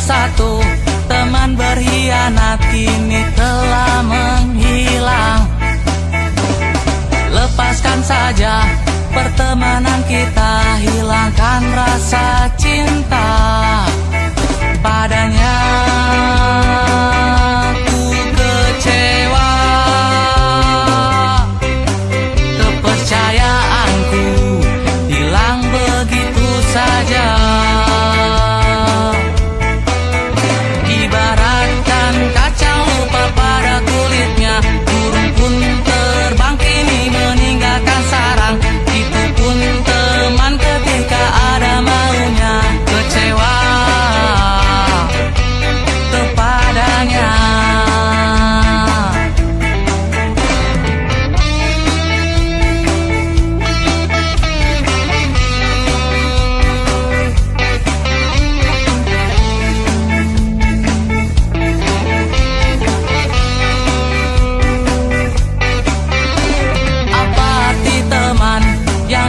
satu, teman berkhianat kini telah menghilang. Lepaskan saja pertemanan kita, hilangkan rasa cinta padanya. Ku kecewa, kepercayaanku hilang begitu saja. Ibaratkan kacang lupa pada kulitnya, burung pun terbang kini meninggalkan sarang. Itu pun teman ketika ada maunya, kecewa kepadanya.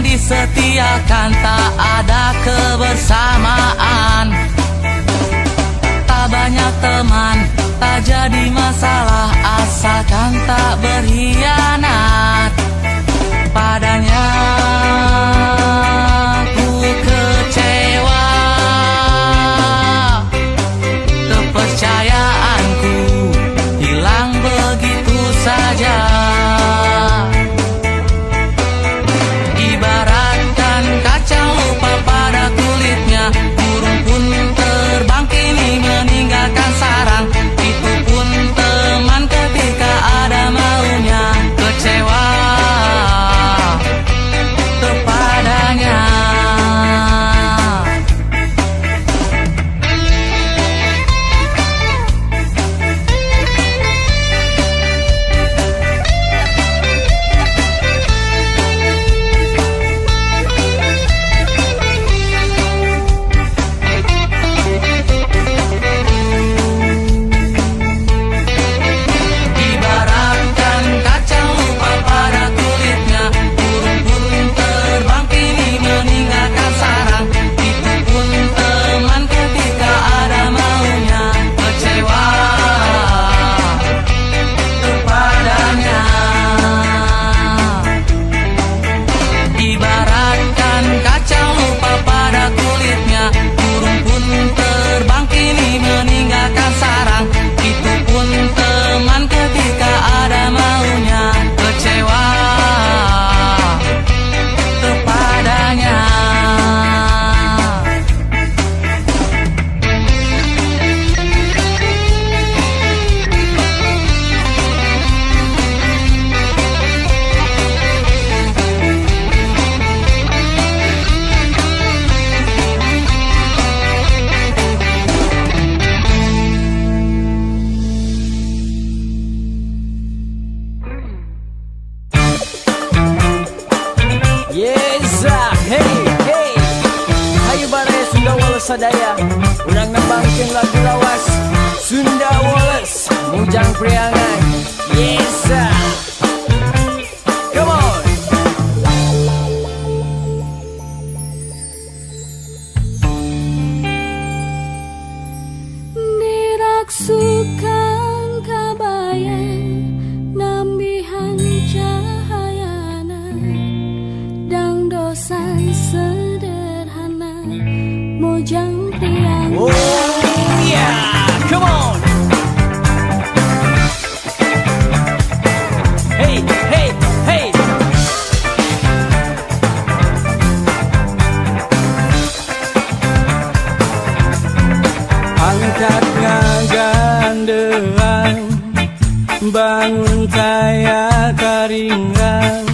Disetiakan tak ada kebersamaan, tak banyak teman, tak jadi masalah asalkan tak berkhianat padanya. Ku kecewa, kepercayaanku hilang begitu saja. Ibaratkan kacang lupa pada kulitnya, burung pun terbang kini meninggalkan sarang. Itu pun teman ketika ada maunya, kecewa kepadanya. Sadaya urang nembangkeun lagu lawas Sunda Wallace Mujang Priangan. Yes come on. Diraksukan kabayan nambihan cahayana, dang dosan sederhana Mojang Priangan. Oh yeah, come on. Hey, hey, hey. Angkat ngagandean, bangun kaya karinggang,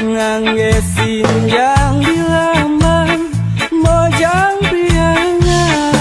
ngangge sinjang di laman Mojang Priangan.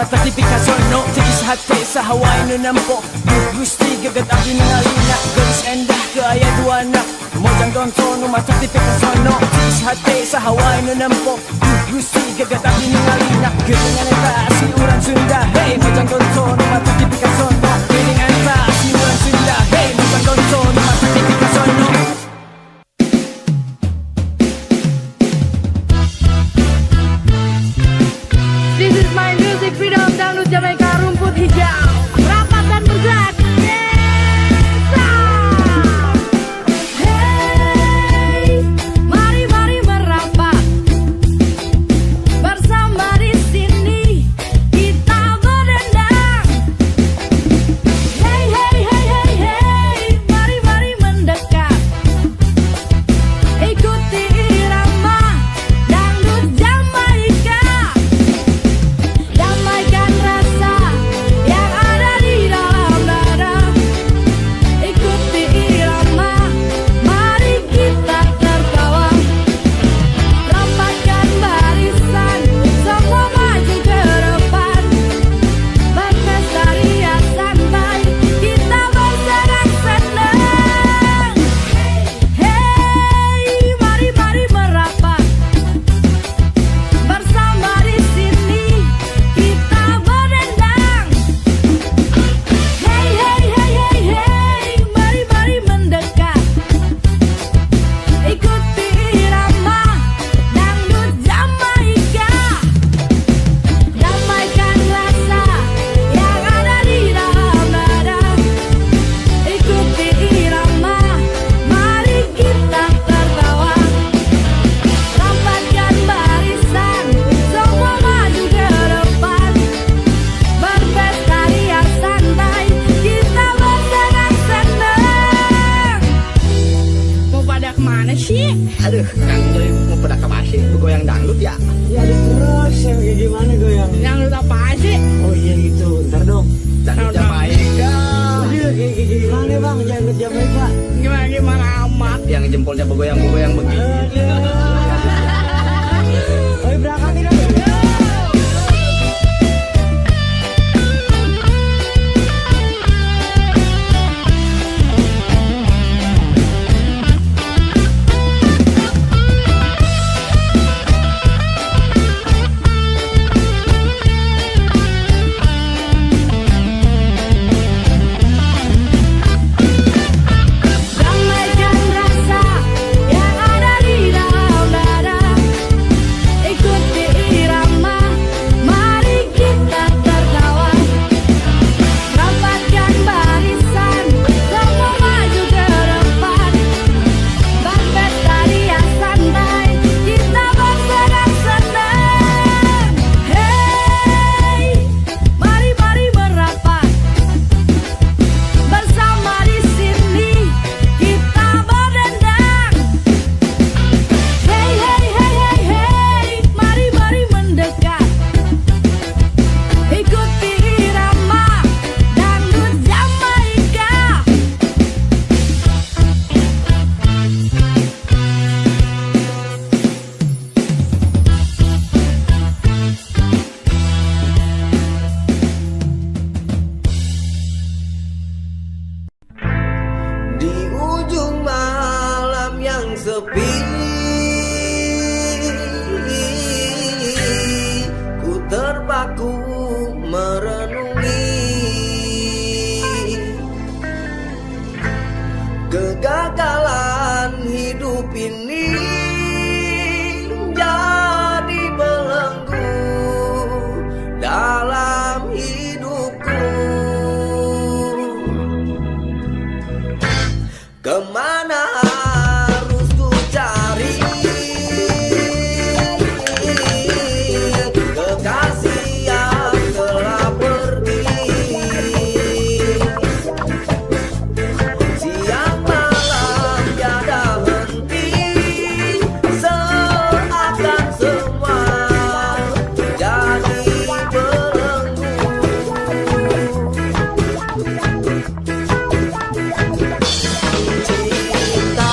mata tipika sono Tigis hati sahawai nenampo Gusti gagat abdi nengalina Garis endah ke ayah dua anak Mojang don sono mata tipika sono Tigis hati sahawai nenampo Gusti gagat abdi nengalina Geningan eta asli urang Sunda Hey mojang don sono mata tipika sono Geningan eta asli urang Sunda Hey mojang don sono mata tipika sono This is my music freedom dangdut Jamaica rumput hijau rapat dan bergerak. Hey, mari mari merapat bersama di sini kita berdendang. Hey hey hey hey hey, mari mari mendekat ikuti irama dangdut Jamaika. Damaikan rasa yang ada di dalam dada. Ikuti irama, mari kita tertawa. Rapatkan barisan, semua maju ke depan. Berpesta ria santai, kita bersenang-senang. Hey, mari mari merapat bersama di sini kita berdendang. Hey hey hey hey hey, mari mari mendekat ikuti irama dangdut Jamaika. Damaikan rasa yang ada di dalam dada. Ikuti irama, mari kita tertawa. Rapatkan barisan, semua maju ke depan. Berpesta ria santai, kita bersenang-senang. Mau pada kemana sih? Aduh, Kang Joy mau pada kemasi goyang dangdut ya? Ya terus yang kayak gimana goyang Dangdut apa sih? Oh iya gitu ntar dong Dangdut Jamaika. Kayak gimana bang jangan Jamaika Gimana gimana amat? Yang jempolnya begoyang-begoyang begini. Oi berangkat tidak Damaikan rasa yang ada di dalam dada. Ikuti irama, mari kita tertawa. Rapatkan barisan, semua maju ke depan. Berpesta ria santai, kita bersenang-senang. Hey, mari mari merapat bersama di sini kita berdendang. Hey hey hey hey hey, mari mari mendekat ikuti irama dangdut Jamaika. Di ujung malam yang sepi, ku terpaku merenungi kegagalan hidup ini jadi belenggu dalam hidupku. Kemana harus ku cari kekasih yang telah pergi? Siang malam tiada henti, seakan semua jadi belenggu. Cinta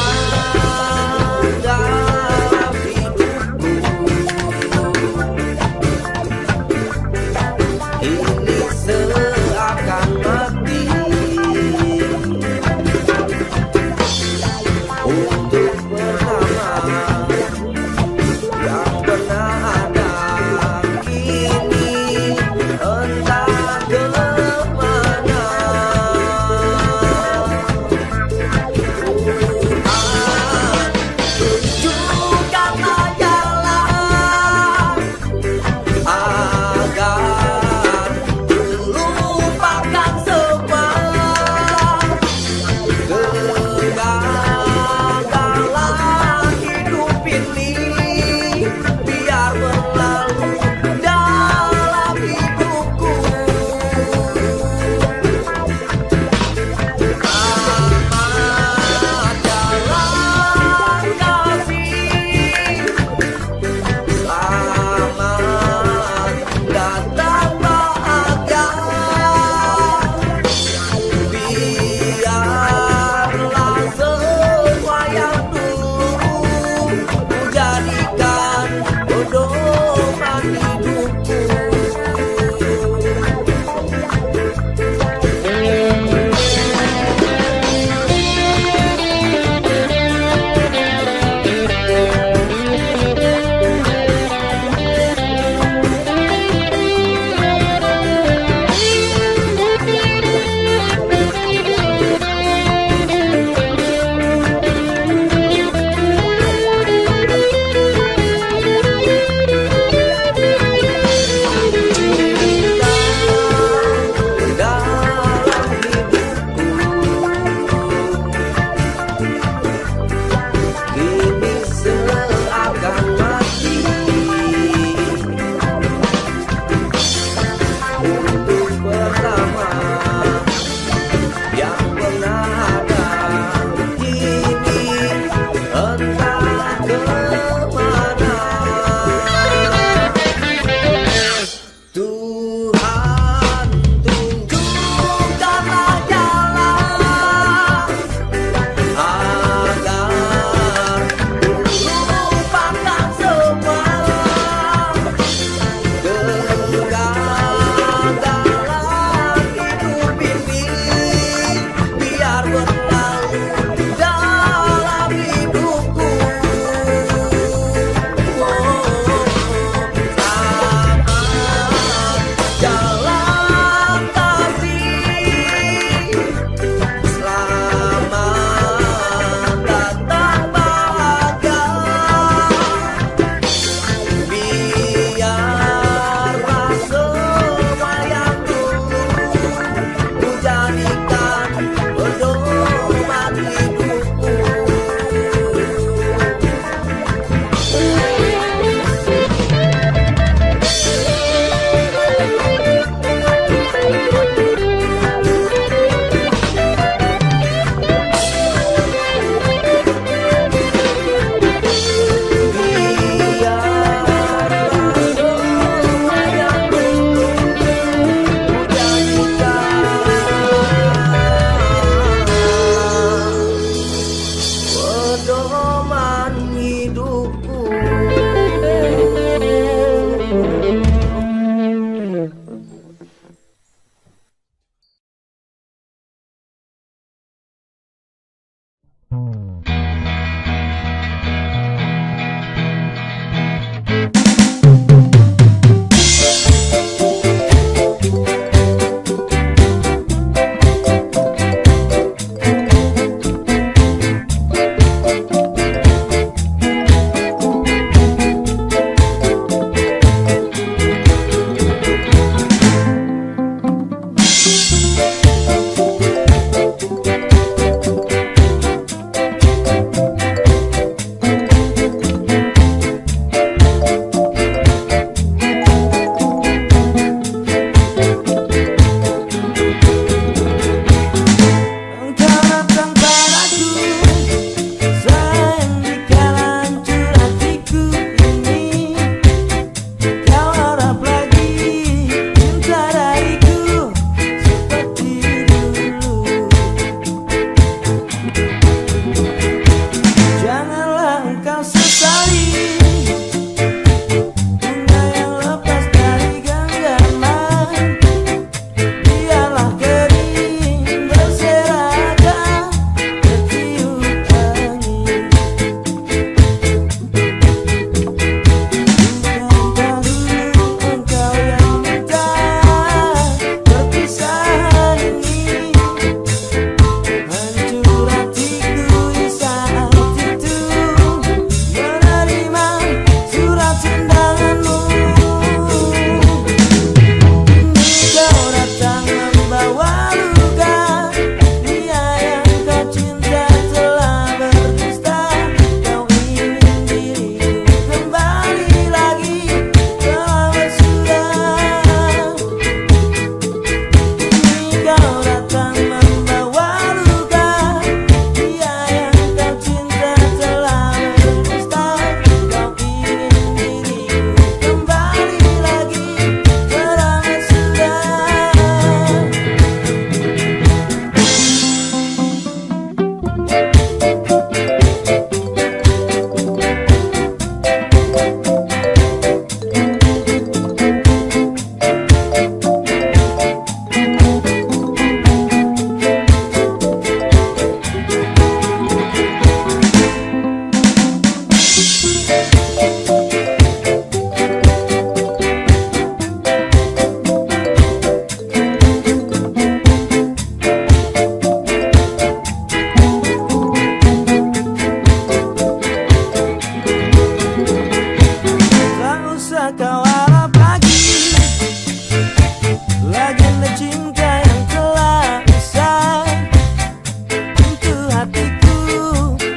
hatiku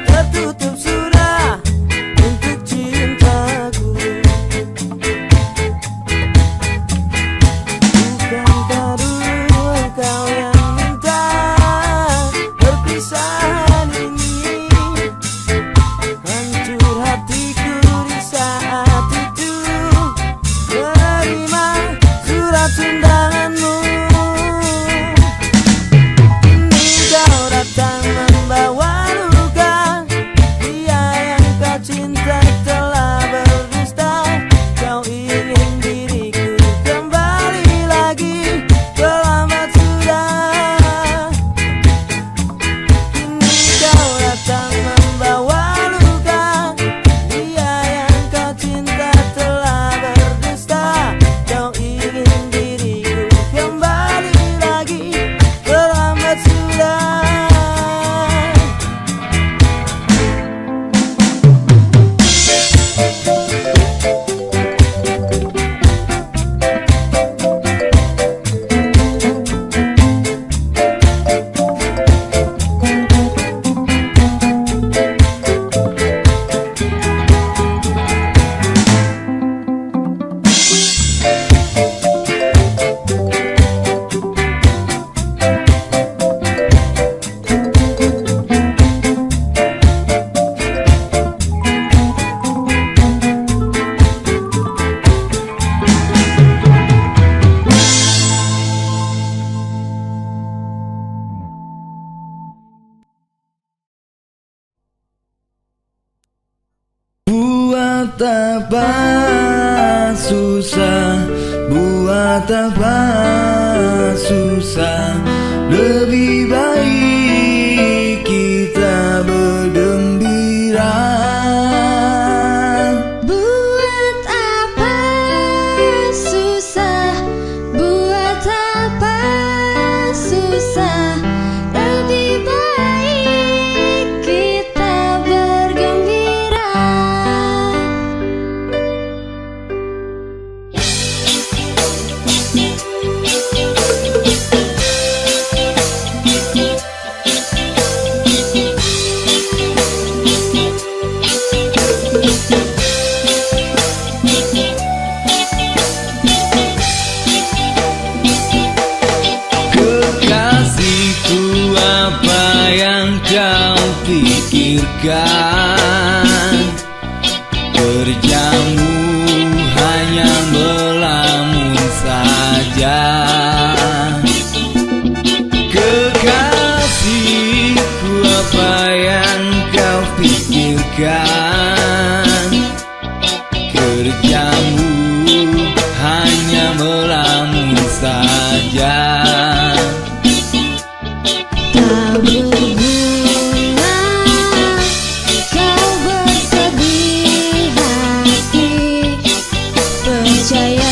tertutup sudah untuk cintaku. Bukankah dulu kau yang minta perpisahan ini? Hancur hatiku di saat itu menerima surat undanganmu. Kini kau datang membawa luka, dia yang kau cinta telah berdusta. Kau ingin diriku kembali lagi, terlambat sudah. Kini kau datang membawa luka, dia yang kau cinta telah berdusta. Kau ingin diriku kembali lagi, terlambat sudah. Buat apa susah, buat apa susah, lebih baik kita bergembira. Buat apa susah, buat apa susah, lebih baik kita bergembira. Kekasihku, apa yang kau pikirkan? Kerjamu hanya melamun saja. Kekasihku, apa yang kau pikirkan? Kerjamu hanya melamun saja. Tak berguna kau bersedih hati, percayalah sayang.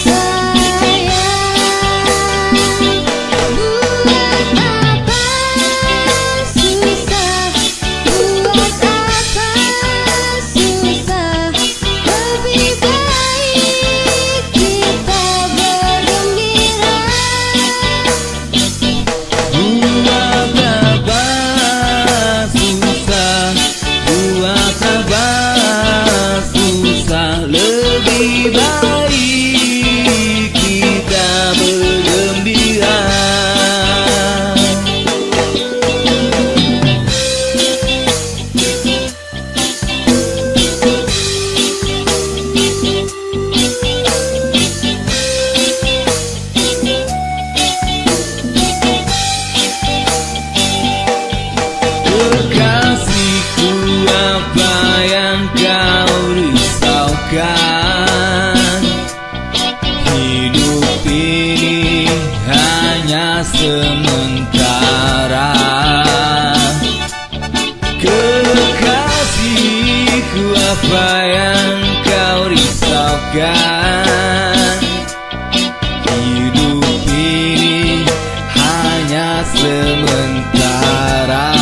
Buat apa susah, buat apa susah, lebih baik kita bergembira. Buat apa susah, buat apa susah, lebih baik kita bergembira. Kekasihku, apa yang kau risaukan? Hidup ini hanya sementara. Kekasihku, apa yang kau risaukan? Hidup ini hanya sementara.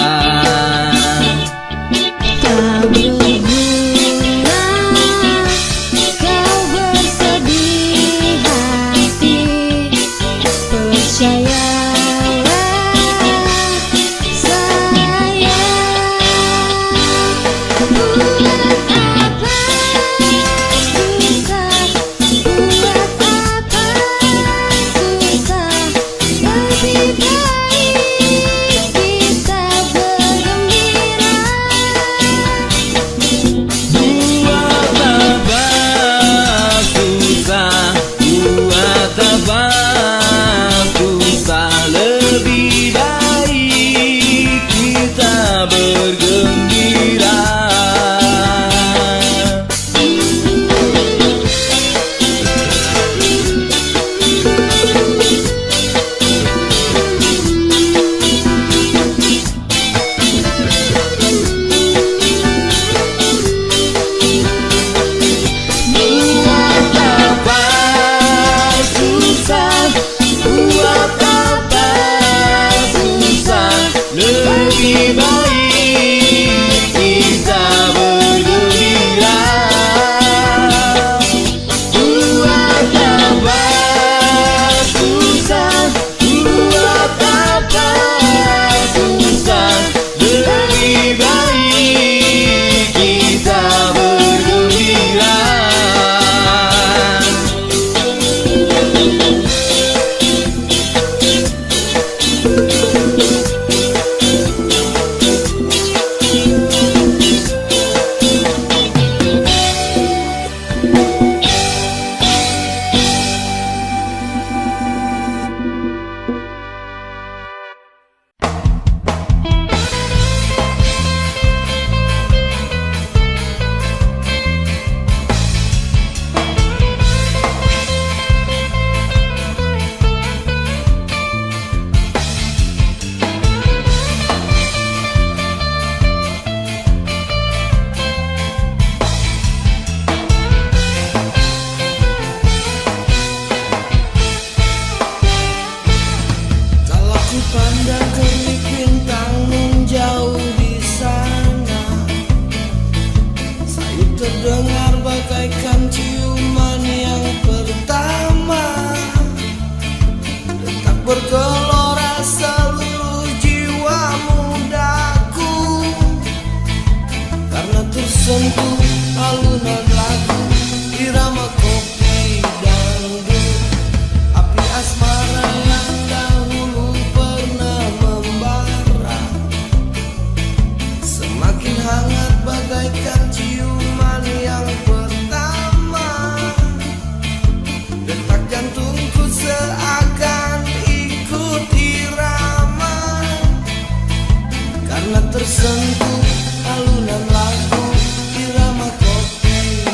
Tak berguna kau bersedih hati, percayalah lebih baik kita bergembira. Buat apa susah, buat apa susah, lebih baik kita bergembira. Kalau ku pandang kerlik bintang menjauh di sana, sayup terdengar bagaikan ciuman yang pertama. Detak bergelora seluruh jiwa mudaku, karena tersentuh alunan lagu irama kopi dangdut. Api asmara yang dahulu pernah membara semakin hangat bagaikan ciuman yang pertama. Detak jantungku seakan ikut irama, karena tersentuh alunan lagu irama kopi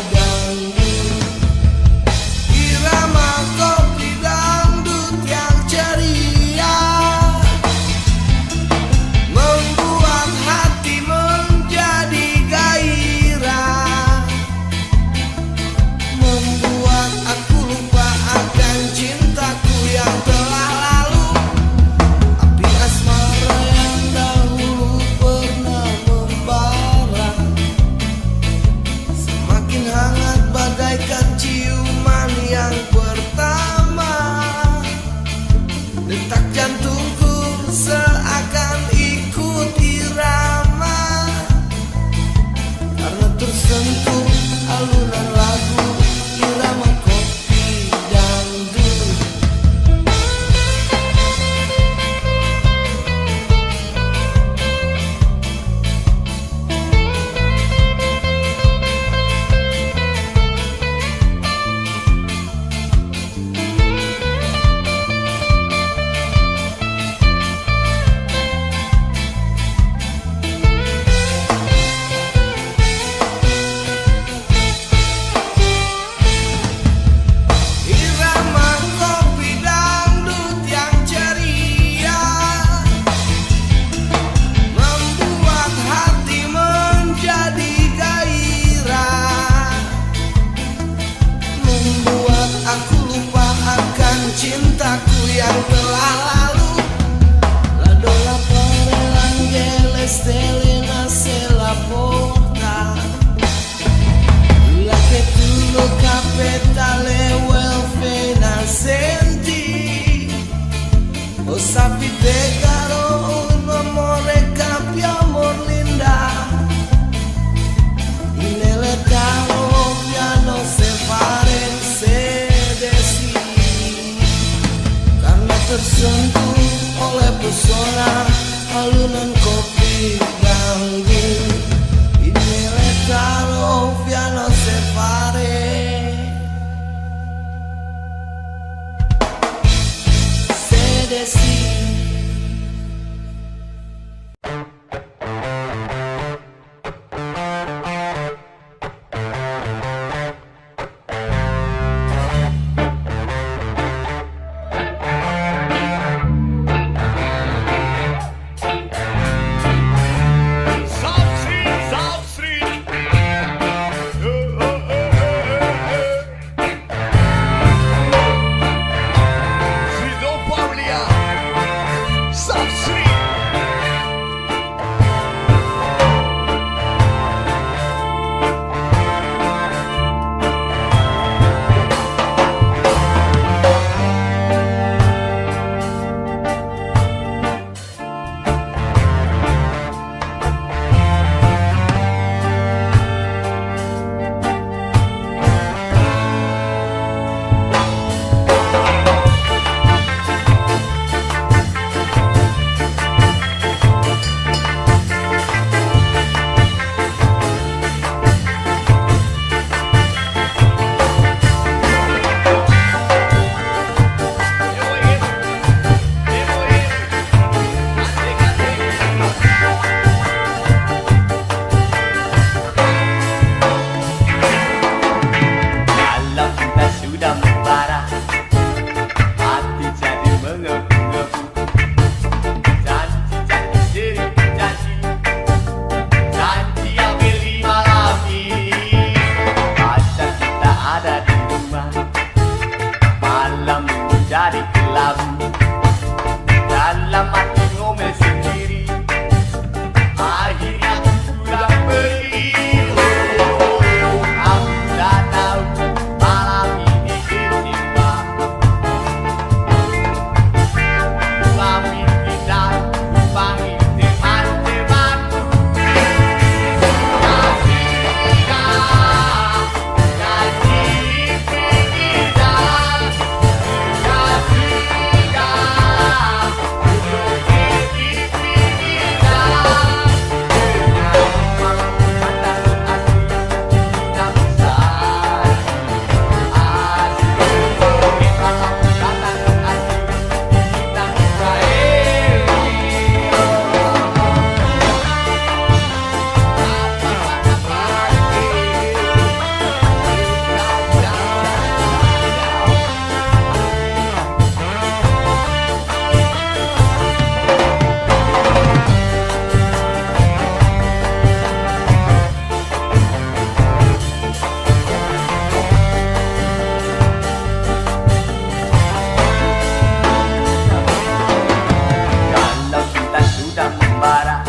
membara,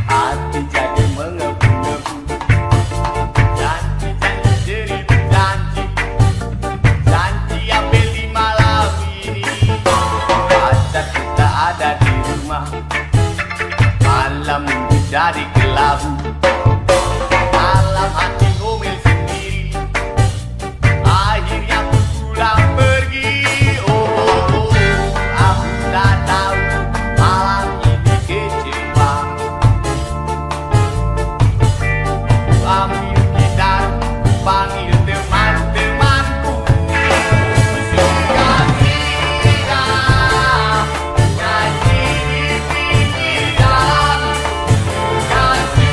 hati jadi mengebu-gebu. Janji-janji seribu janji, janji ambil di malam ini. Pacar kita ada di rumah, malam jadi kelabu. Dalam hati ngomel sendiri, akhirnya aku pulang pergi. Oh, aku tak tahu malam ini kecewa. Ambil gitar, panggil teman-temanku. Kira-kira nyanyi di pinggir jalan, nyanyi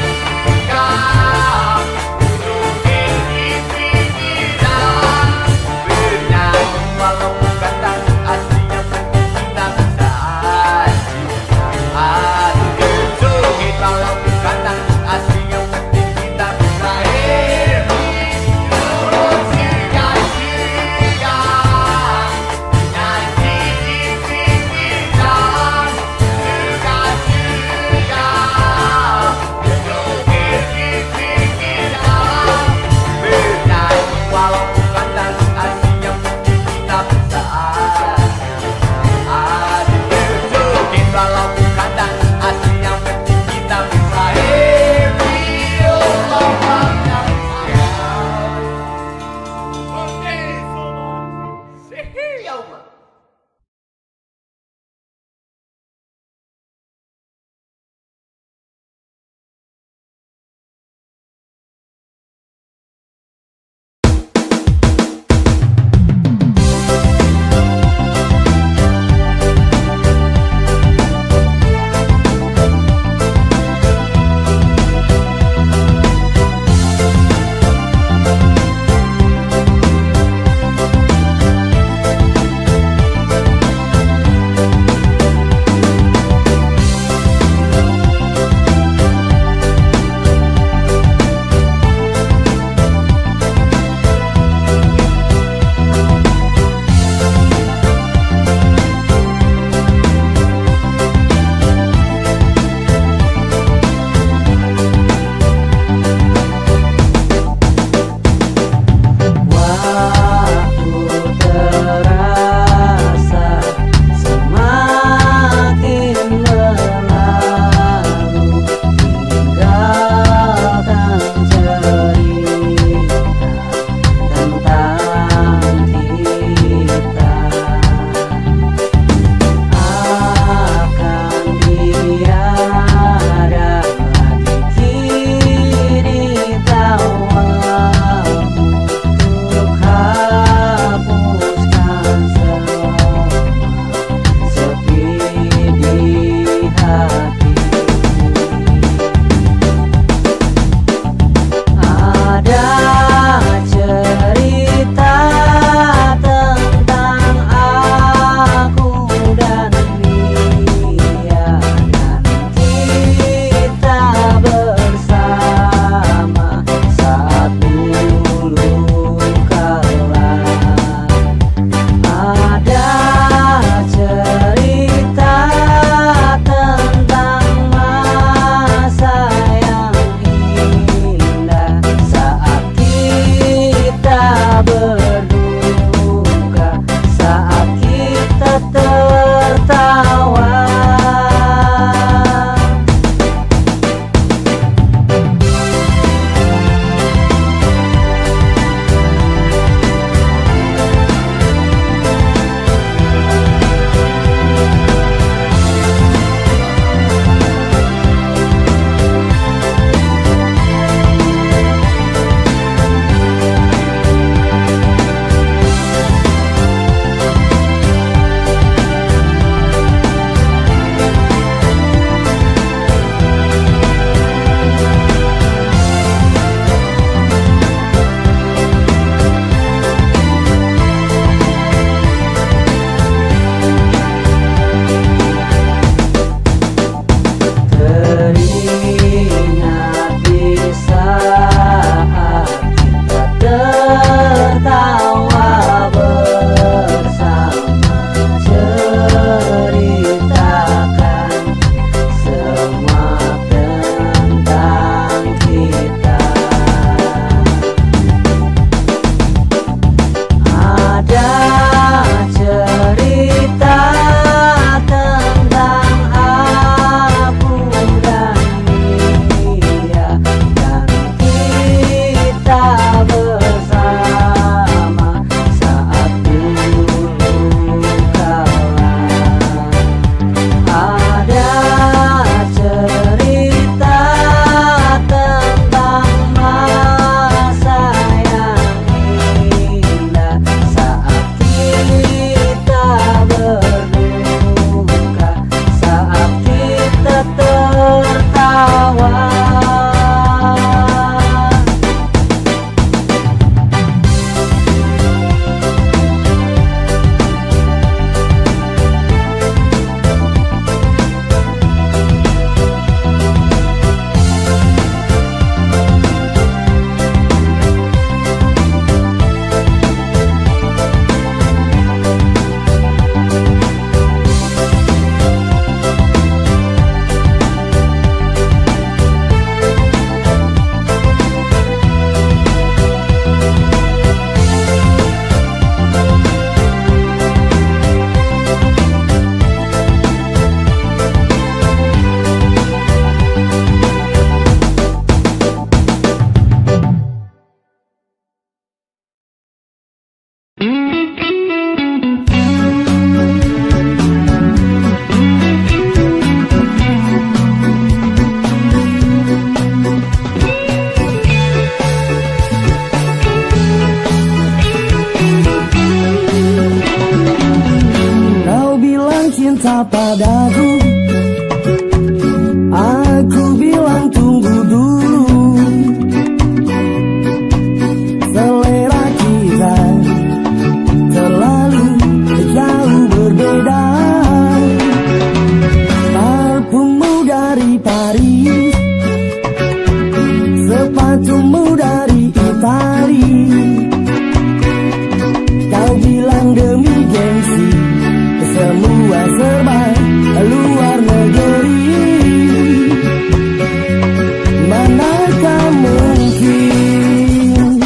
dari Paris, sepatumu dari Itali. Kau bilang demi gengsi, semua serba luar negeri. Manakah mungkin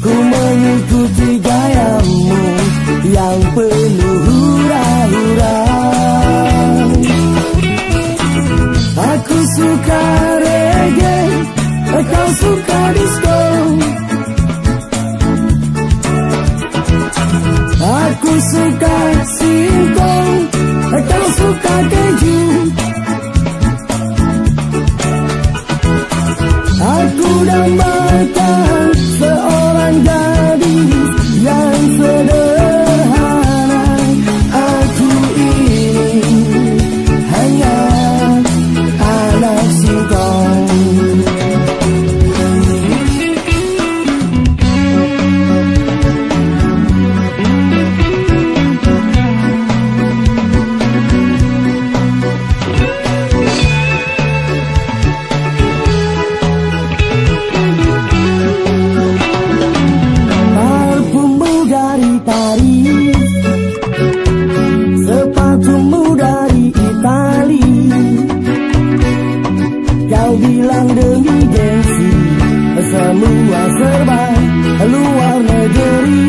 ku mengikuti gayamu yang penuh hura-hura. Aku suka reggae, kau suka disco. Aku suka singkong, kau suka keju. Aku dambakan seorang gadis yang sederhana. Aku ini hanya anak singkong. Parfummu dari Paris, sepatumu dari Itali. Kau bilang demi gengsi, semua serba luar negeri.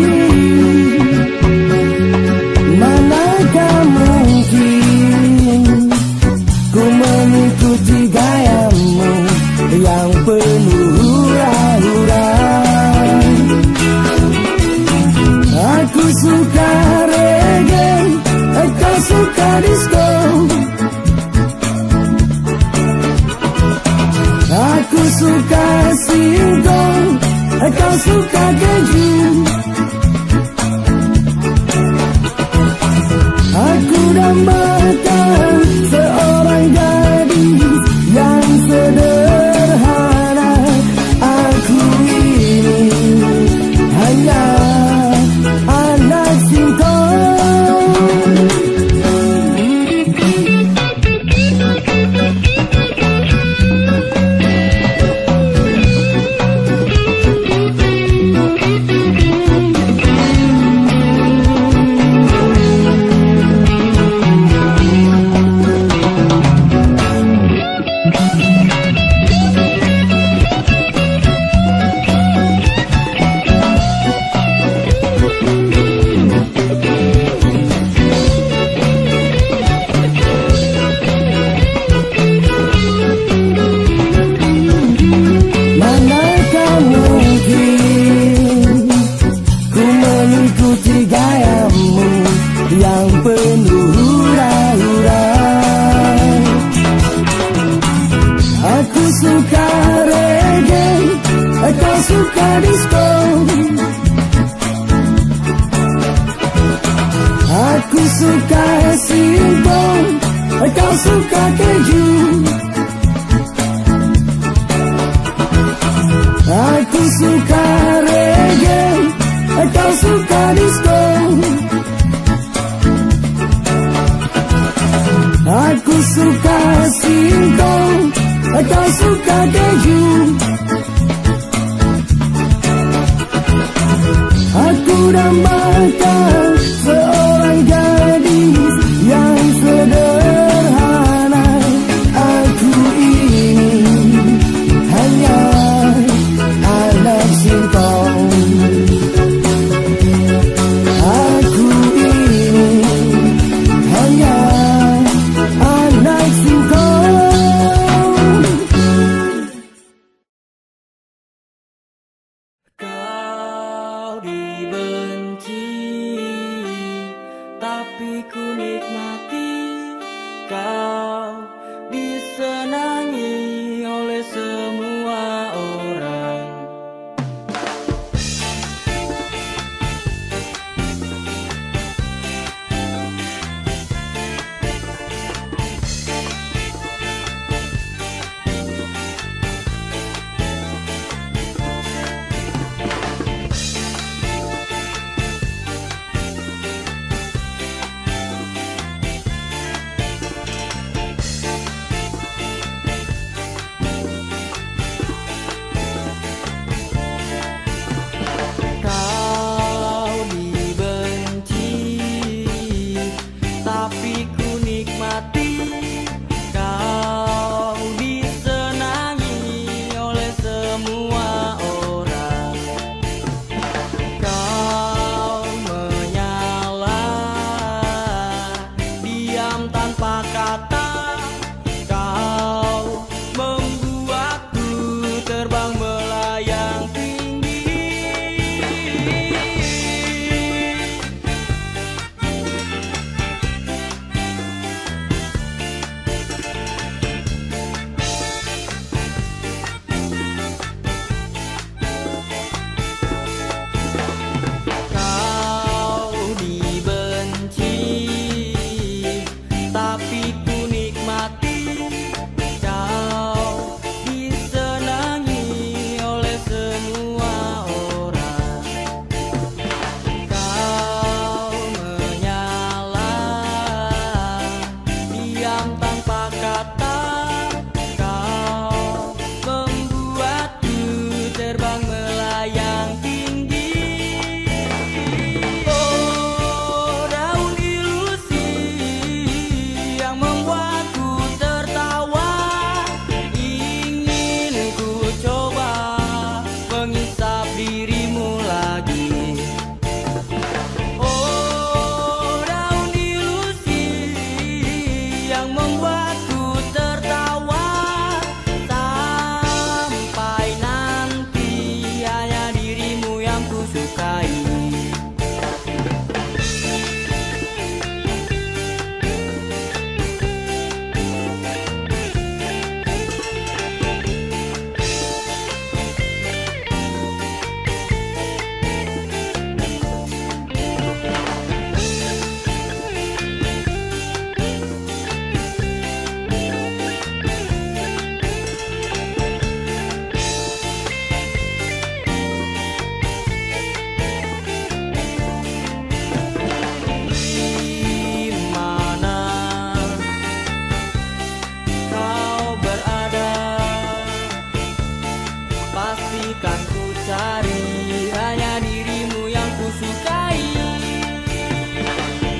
Manakah mungkin ku mengikuti gayamu yang penuh hura-hura. Aku suka reggae, kau suka disco. Aku suka singkong, kau suka keju. Aku dambakan seorang gadis yang sederhana. Aku ini hanya anak singkong. Manakah mungkin ku mengikuti gayamu yang penuh hura-hura. Aku suka reggae, kau suka disco. Aku suka singkong, kau suka keju. Aku suka reggae, kau suka disco. Aku suka singkong, kau suka keju. Aku dambakan seorang gadis yang sederhana. Aku ini hanya anak singkong. kan ku cari hanya dirimu yang ku sukai.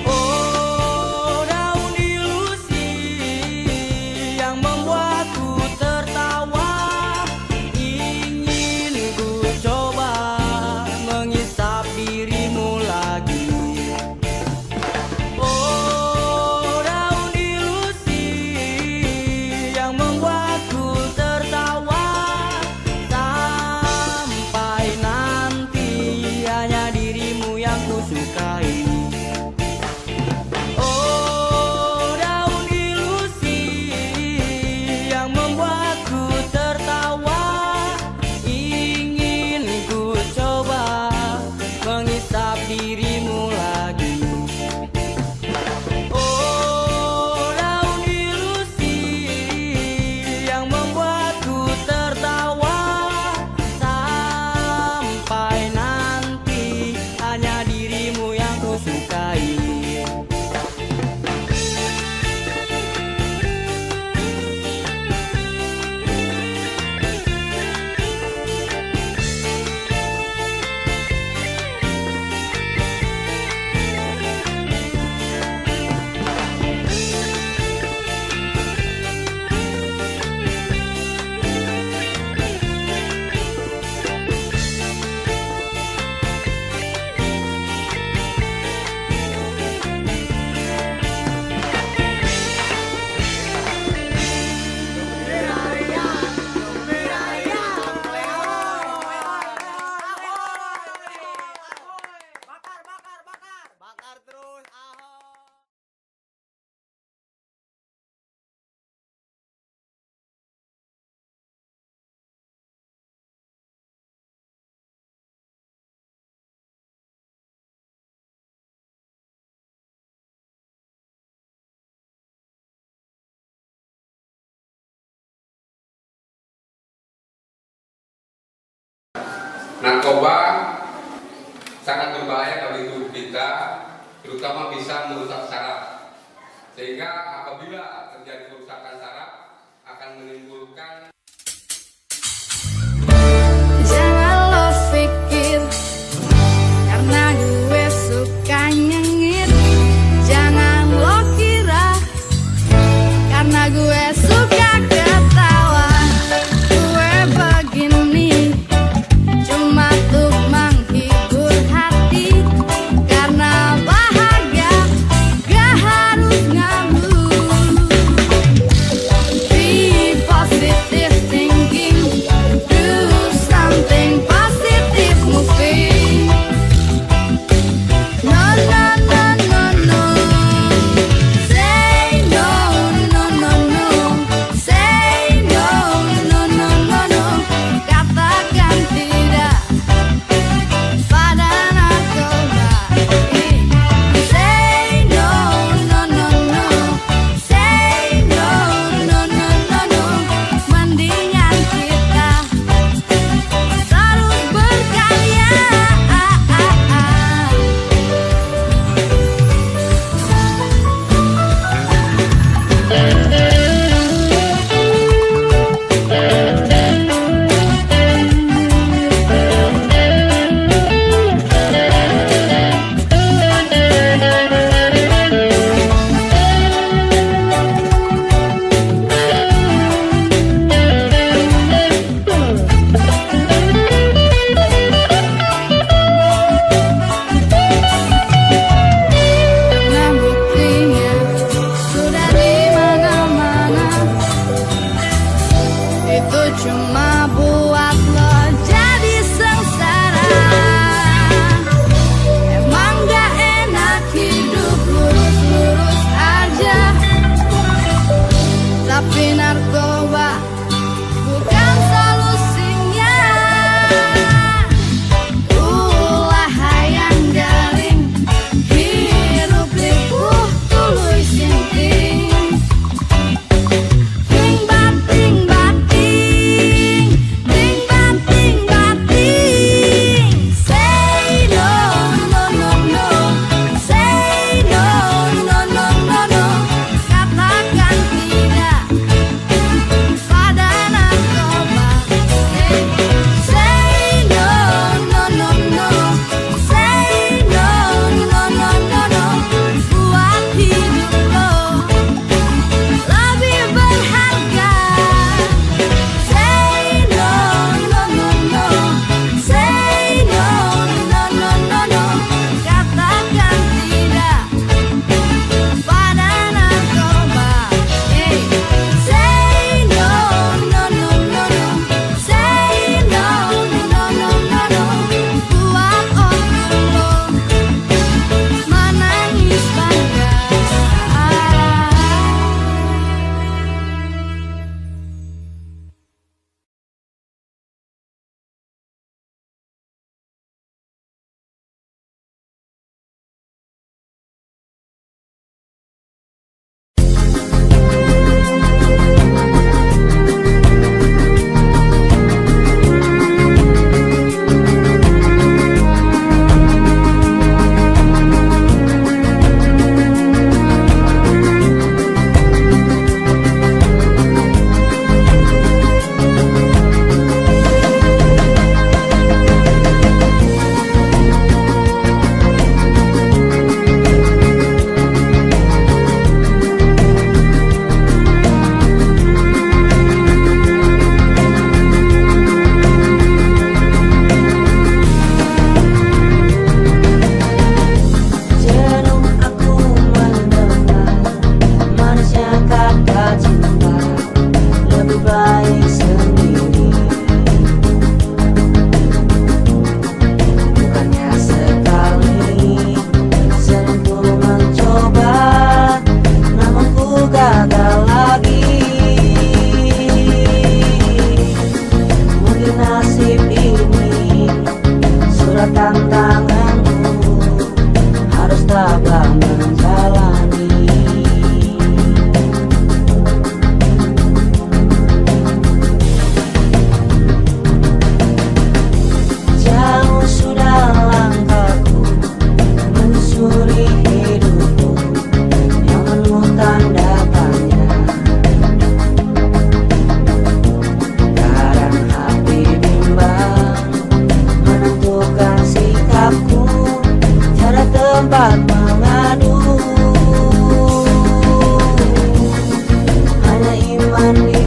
Oh, daun ilusi yang membuatku tertawa, ingin ku coba mengisap dirimu lagi. Oh, daun ilusi yang membuatku tertawa, sampai nanti hanya dirimu yang ku sukai. Oh, daun ilusi yang membuatku tertawa, ingin ku coba mengisap dirimu lagi. Oh, daun ilusi yang membuatku tertawa, sampai nanti hanya dirimu yang ku sukai. Bakar terus, Ahok. Narkoba sangat berbahaya bagi tubuh kita, terutama bisa merusak saraf. Sehingga apabila terjadi kerusakan saraf akan menimbulkan Jangan lo pikir karena gue suka nyengir. Jangan lo kira karena gue suka ketawa. Gue begini cuma tuh menghibur hati, karena bahagia gak harus ngambek. Be positive.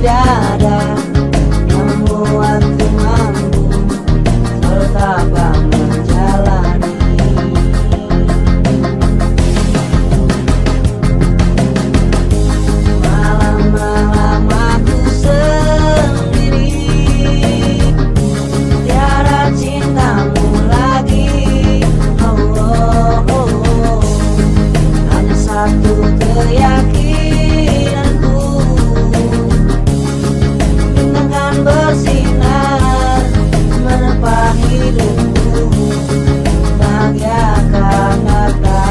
dada yang membuatku mampu selalu tabah menjalani. Malam-malam aku sendiri, tiada cintamu lagi. Oh, oh, oh. Hanya satu keyakinanku yang akan bersinar menepa hidupku, bahagia akan datang.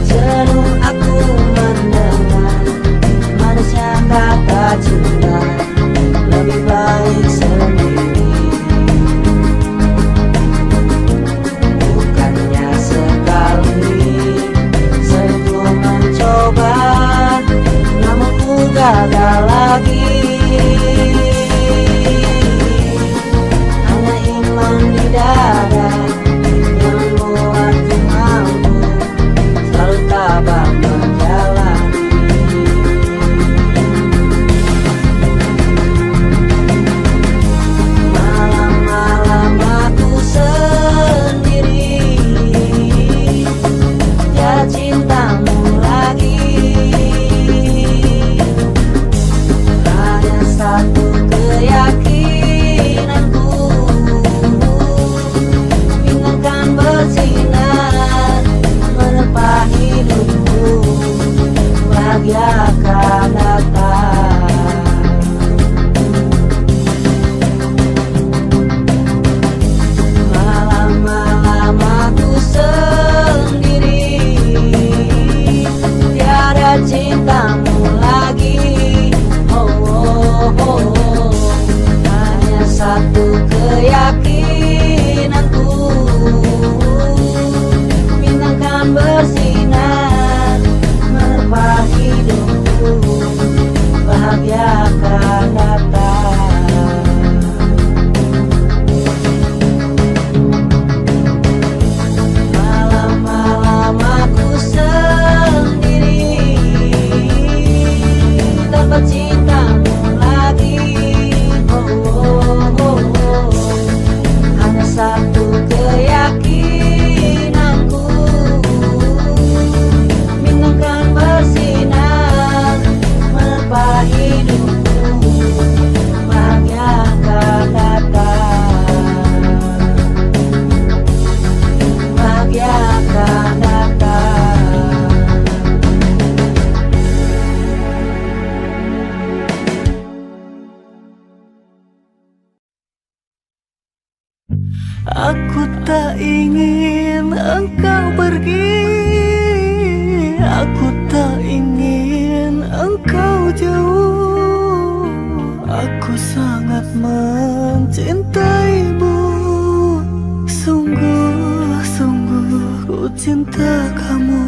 Jenuh aku mendengar manisnya kata cinta, lebih baik sendiri. Bukannya sekali saya mencoba, namun ku gagal lagi. Hanya iman di dada yang membuatku mampu selalu tabah menjalani. Malam-malam aku sendiri, tiada cintamu lagi. Hanya satu keyakinanku yang akan bersinar menepa hidupku, bahagia akan datang. Malam-malam aku sendiri, tiada cintamu lagi. Oh, oh, oh. Hanya satu keyakinanku yang akan bersinar menepa hidupku, bahagia akan datang. Malam-malam aku sendiri, tanpa cintamu lagi. Oh, oh, oh, oh. Hanya satu keyakinanku yang akan bersinar menepa hidupku, bahagia akan datang. Bahagia akan datang. Aku tak ingin engkau pergi, aku tak ingin engkau jauh. Aku sangat mencintaimu, sungguh-sungguh ku cinta kamu.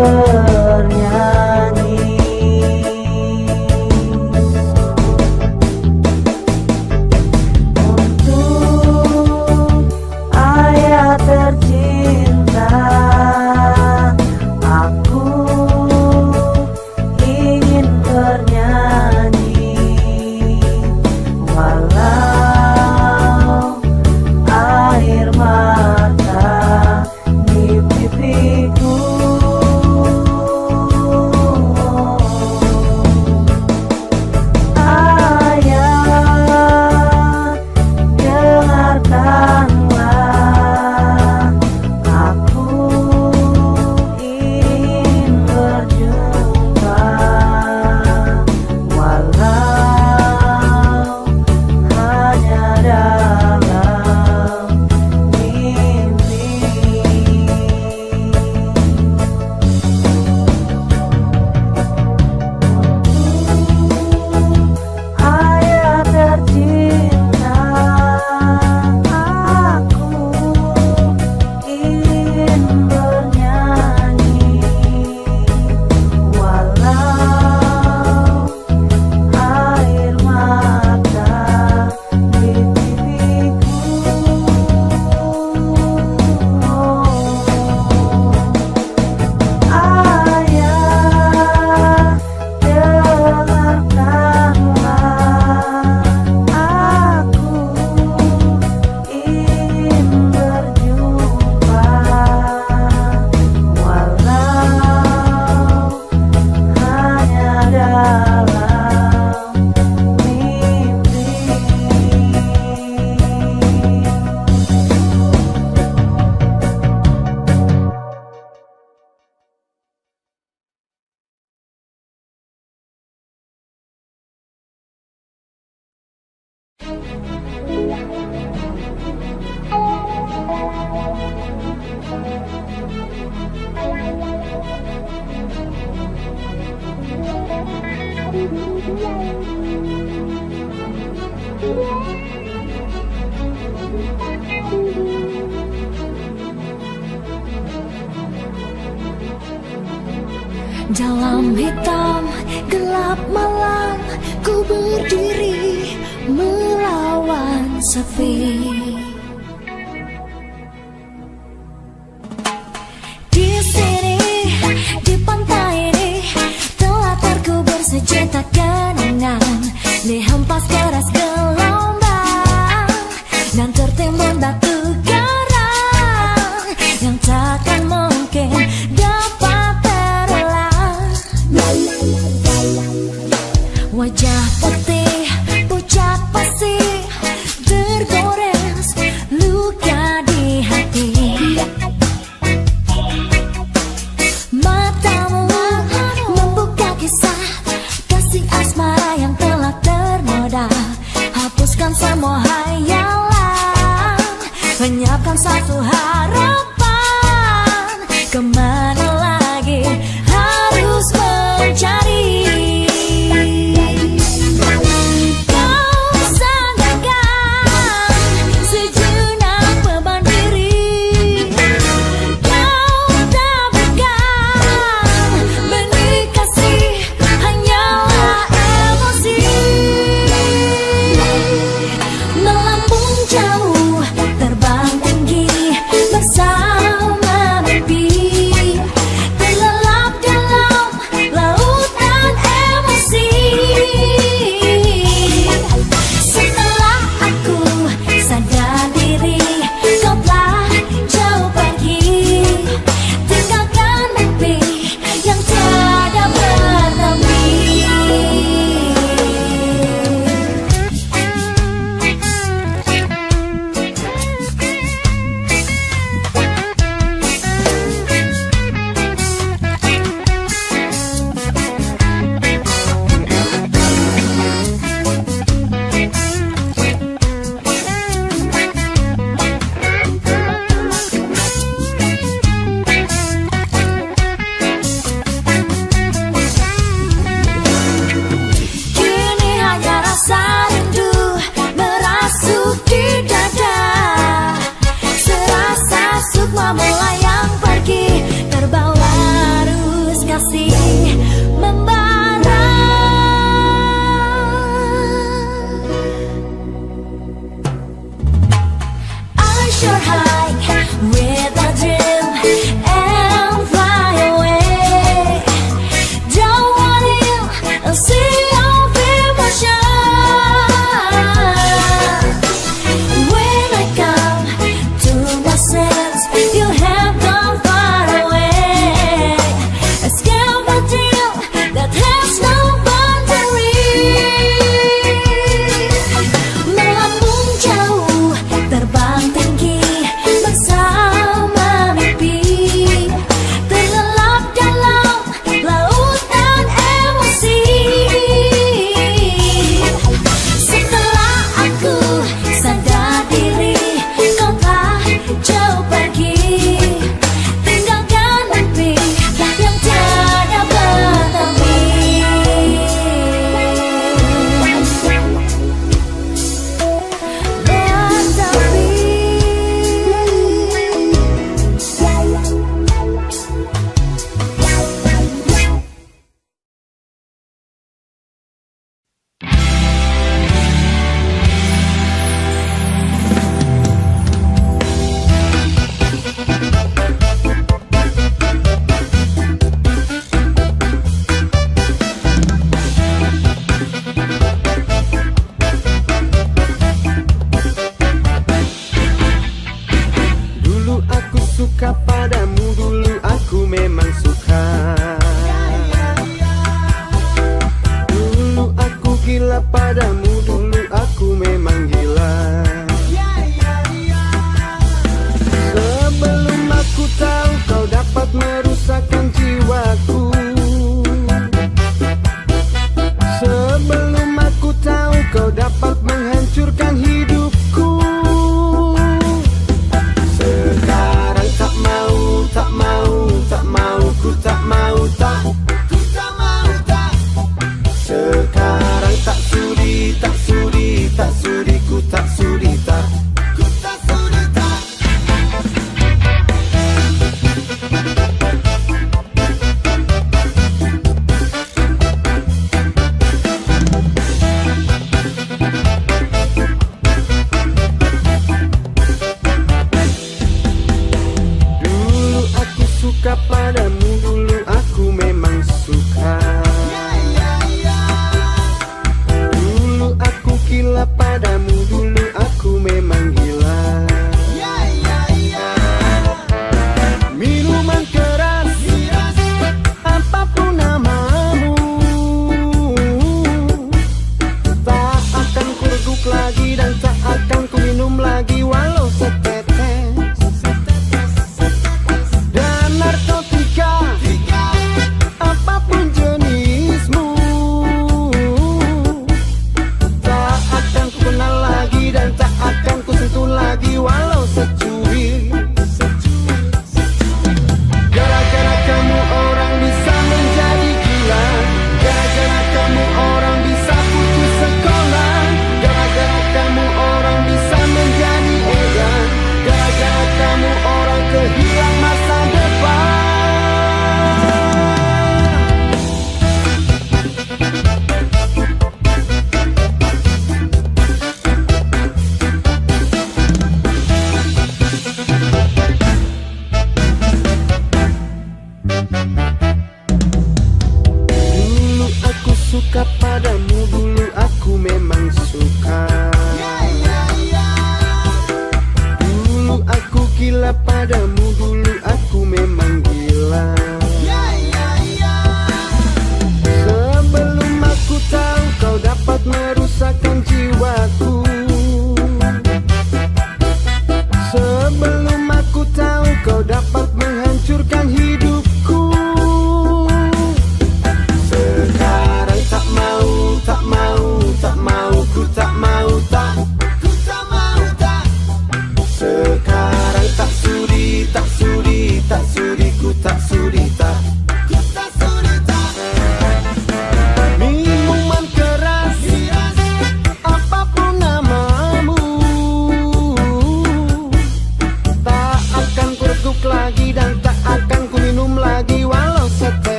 bernyanyi. Untuk ayah tercinta, aku ingin bernyanyi. Walau air mata di pipiku, ayah dengarkanlah, aku ingin berjumpa, walau hanya dalam mimpi. Ayah tercinta, aku ingin bernyanyi, walau air mata di pipiku. Ayah dengarkanlah, aku ingin berjumpa, walau hanya dalam mimpi. Dalam hitam gelap malam, ku berdiri melawan sepi. Di sini, di pantai ini, telah terkubur sejuta kenangan, dihempas keras gelombang dan tertimbun batu karang yang takkan mungkin dapat terulang. Wajah putih, pucat pasti tergores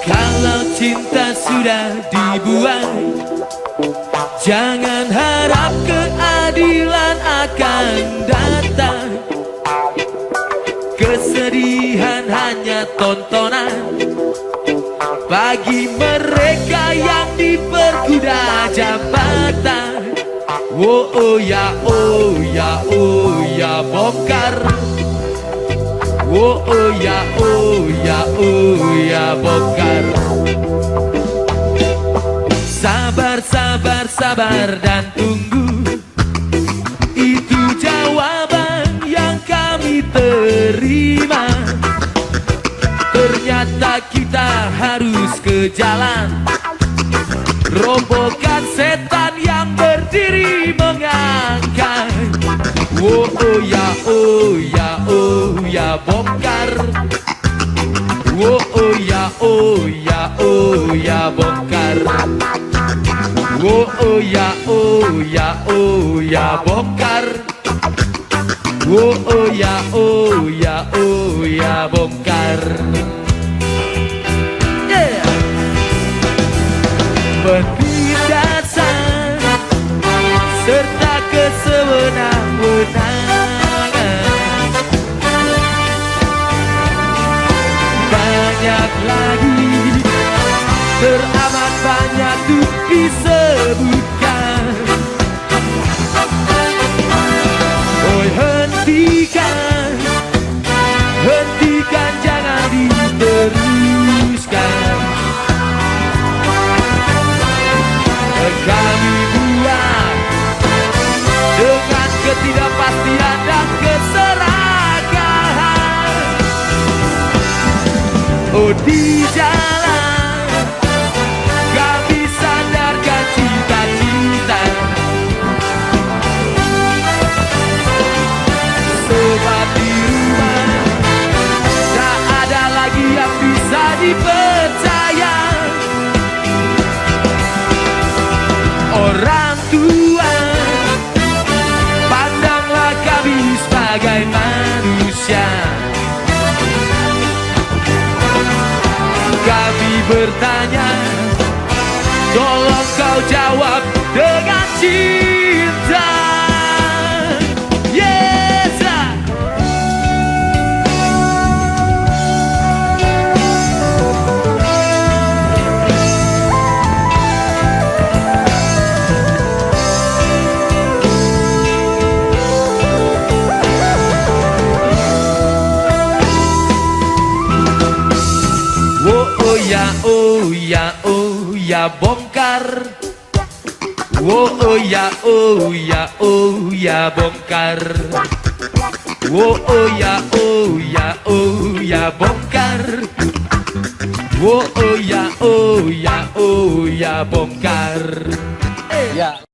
Kalau cinta sudah dibuai, jangan harap keadilan akan datang. Kesedihan hanya tontonan bagi mereka yang diperkuda jabatan. Oh ya, oh ya, oh ya, bongkar. Oh ya, oh ya, oh ya, bongkar. Sabar, sabar, sabar dan tunggu, itu jawaban yang kami terima. Ternyata kita harus ke jalan, robohkan setan yang berdiri mengangkat. Oh ya, oh ya, oh ya, bongkar. Oh ya, oh ya, oh ya, bongkar. Oh ya, oh ya, oh ya, bongkar. Oh ya, oh ya, oh ya, bongkar. Yeah. Penindasan serta kesewenang-wenangan, banyak lagi, teramat banyak tuh disebutkan. Oi, hentikan, hentikan, jangan diteruskan. Kami buat dengan ketidakpastian dan keserakahan. Oh, di jalan kami sandarkan cita-cita, sebab di rumah tak ada lagi yang bisa dipercaya. Orang tua, pandanglah kami sebagai manusia. Kami bertanya, tolong kau jawab dengan cinta. Yes, oh ya, oh ya, oh ya, bongkar. Oh ya, oh ya, oh ya, bongkar. Oh ya, oh ya, oh ya, bongkar. Oh ya, oh ya, oh ya, bongkar.